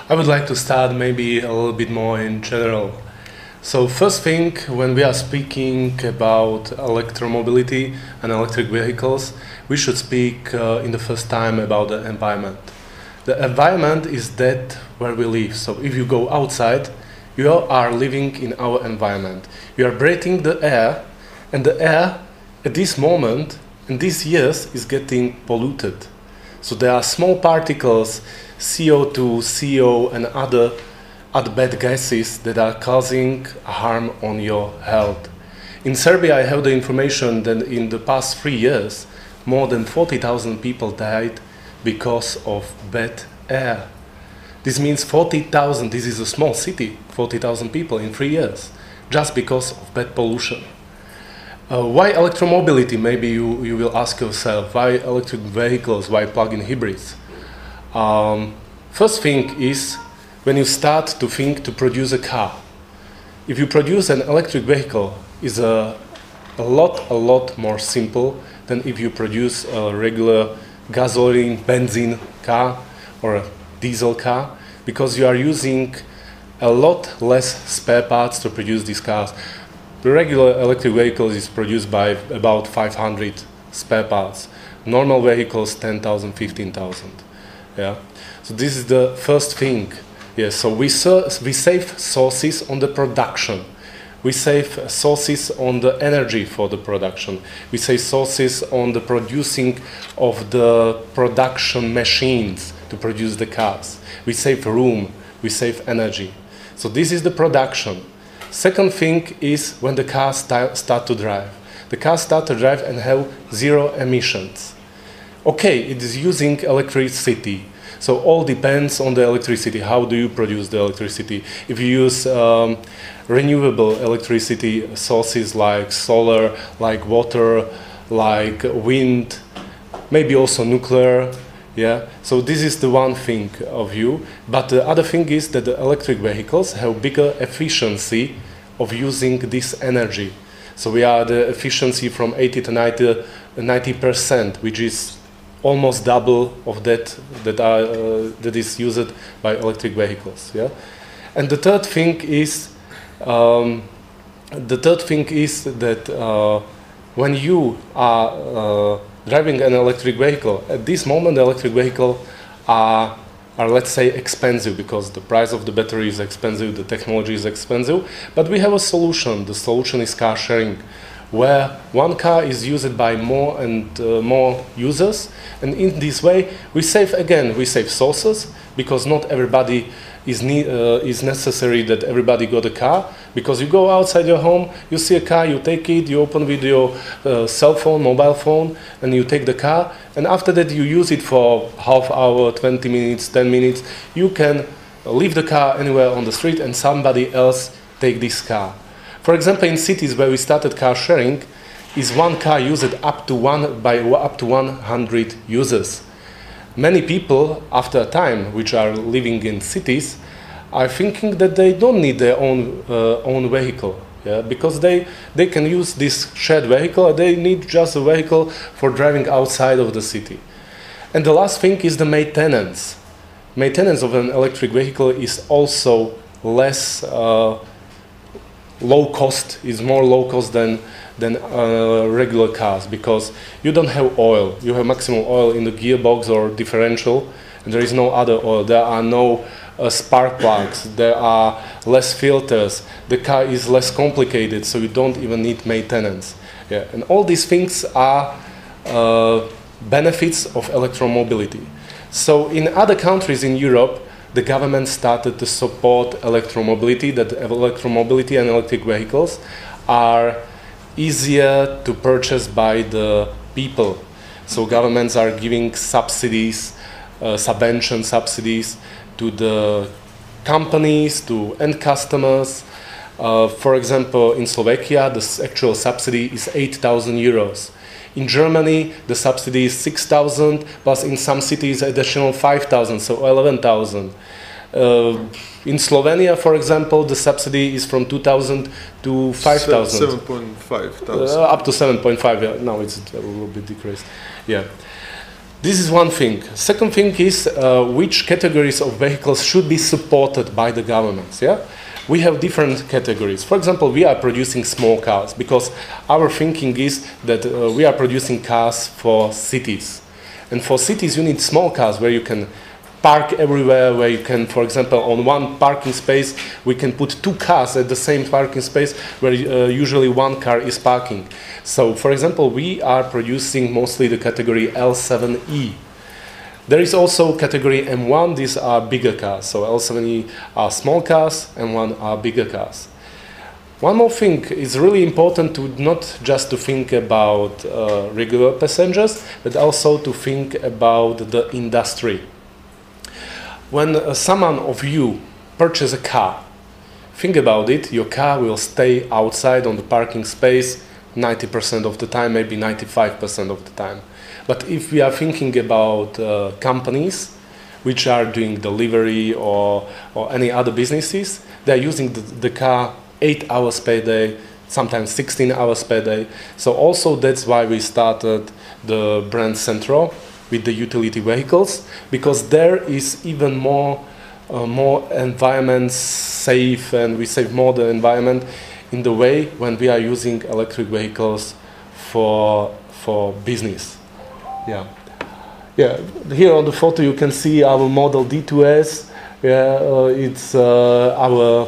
I would like to start maybe a little bit more in general. So first thing, when we are speaking about electromobility and electric vehicles, we should speak in the first time about the environment. The environment is that where we live. So if you go outside, you are living in our environment. You are breathing the air, and the air at this moment, in these years, is getting polluted. So there are small particles, CO2, CO, and other bad gases that are causing harm on your health. In Serbia, I have the information that in the past 3 years, more than 40,000 people died because of bad air. This means 40,000, this is a small city, 40,000 people in 3 years, just because of bad pollution. Why electromobility? Maybe you will ask yourself, why electric vehicles, why plug-in hybrids? First thing is, when you start to think to produce a car, if you produce an electric vehicle, is a lot more simple than if you produce a regular gasoline, benzene car or a diesel car, because you are using a lot less spare parts to produce these cars. The regular electric vehicle is produced by about 500 spare parts. Normal vehicles, 10,000, 15,000. Yeah. So this is the first thing. Yes. So we save sources on the production. We save sources on the energy for the production. We save sources on the producing of the production machines to produce the cars. We save room. We save energy. So this is the production. Second thing is when the cars start to drive. The cars start to drive and have zero emissions. Okay, it is using electricity. So all depends on the electricity. How do you produce the electricity? If you use renewable electricity sources like solar, like water, like wind, maybe also nuclear. Yeah. So this is the one thing of you. But the other thing is that the electric vehicles have bigger efficiency of using this energy. So we are the efficiency from 80 to 90%, which is almost double of that is used by electric vehicles. Yeah. And the third thing is that when you are driving an electric vehicle, at this moment the electric vehicle are let's say expensive because the price of the battery is expensive, the technology is expensive, but we have a solution. The solution is car sharing, where one car is used by more and more users, and in this way we save sources, because not everybody is necessary that everybody got a car, because you go outside your home, you see a car, you take it, you open with your cell phone, mobile phone, and you take the car, and after that you use it for half hour, 20 minutes, 10 minutes. You can leave the car anywhere on the street and somebody else take this car. For example, in cities where we started car sharing, is one car used up to 100 users. Many people, after a time, which are living in cities, are thinking that they don't need their own vehicle, yeah? Because they can use this shared vehicle. They need just a vehicle for driving outside of the city. And the last thing is the maintenance. Maintenance of an electric vehicle is also less low cost. Is more low cost than regular cars, because you don't have oil. You have maximum oil in the gearbox or differential, and there is no other oil. There are no spark plugs. There are less filters. The car is less complicated, so you don't even need maintenance. Yeah. And all these things are benefits of electromobility. So in other countries in Europe, the government started to support electromobility, that electromobility and electric vehicles are easier to purchase by the people. So governments are giving subsidies, subvention subsidies to the companies, to end customers. For example, in Slovakia, the actual subsidy is 8,000 euros. In Germany, the subsidy is 6,000, plus in some cities additional 5,000, so 11,000. In Slovenia, for example, the subsidy is from 2,000 to 5,000. 7.5 thousand. Up to 7.5. Yeah. Now it's a little bit decreased. Yeah. This is one thing. Second thing is which categories of vehicles should be supported by the governments. Yeah, we have different categories. For example, we are producing small cars because our thinking is that we are producing cars for cities, and for cities you need small cars where you can park everywhere, where you can, for example, on one parking space, we can put two cars at the same parking space where usually one car is parking. So, for example, we are producing mostly the category L7E. There is also category M1, these are bigger cars. So L7E are small cars, M1 are bigger cars. One more thing, it's really important to not just to think about regular passengers, but also to think about the industry. When someone of you purchase a car, think about it, your car will stay outside on the parking space 90% of the time, maybe 95% of the time. But if we are thinking about companies which are doing delivery or any other businesses, they are using the car 8 hours per day, sometimes 16 hours per day. So also that's why we started the brand Centro with the utility vehicles, because there is even more environment safe, and we save more the environment in the way when we are using electric vehicles for business. Yeah. Here on the photo you can see our model D2S. It's our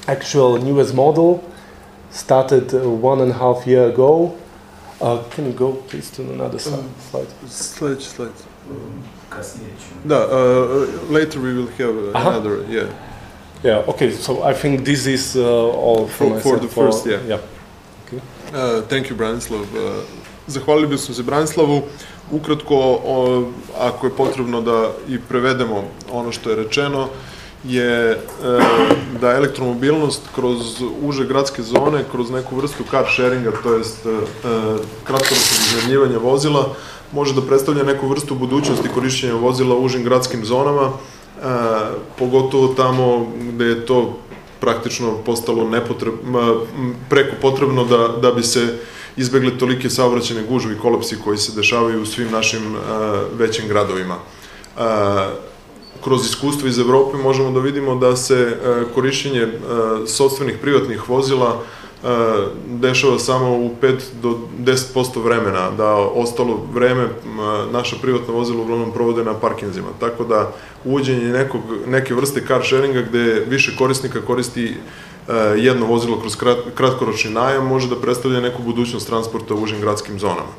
actual newest model, started 1.5 years ago. Can you go please to another slide? Slide. Later we will have another, Yeah, okay, so I think this is all for the first, yeah. Okay. Thank you, Branislav. Zahvalili bismo se Branislavu. Ukratko, ako je potrebno da i prevedemo ono što je rečeno, je da elektromobilnost kroz uže gradske zone, kroz neku vrstu car sharinga, to jest kratkoročnog iznajmljivanja vozila, može da predstavlja neku vrstu budućnosti korišćenja vozila u užim gradskim zonama, pogotovo tamo gde je to praktično postalo preko potrebno da bi se izbegli tolike saobraćajne gužve i kolapsi koji se dešavaju u svim našim većim gradovima. Kroz iskustvo iz Evrope možemo da vidimo da se korišćenje sopstvenih privatnih vozila dešava samo u 5 do 10% vremena, da ostalo vreme naša privatna vozila uglavnom provode na parkinzima. Tako da uvođenje neke vrste car sharinga gde više korisnika koristi jedno vozilo kroz kratkoročni najam može da predstavlja neku budućnost transporta u užim gradskim zonama.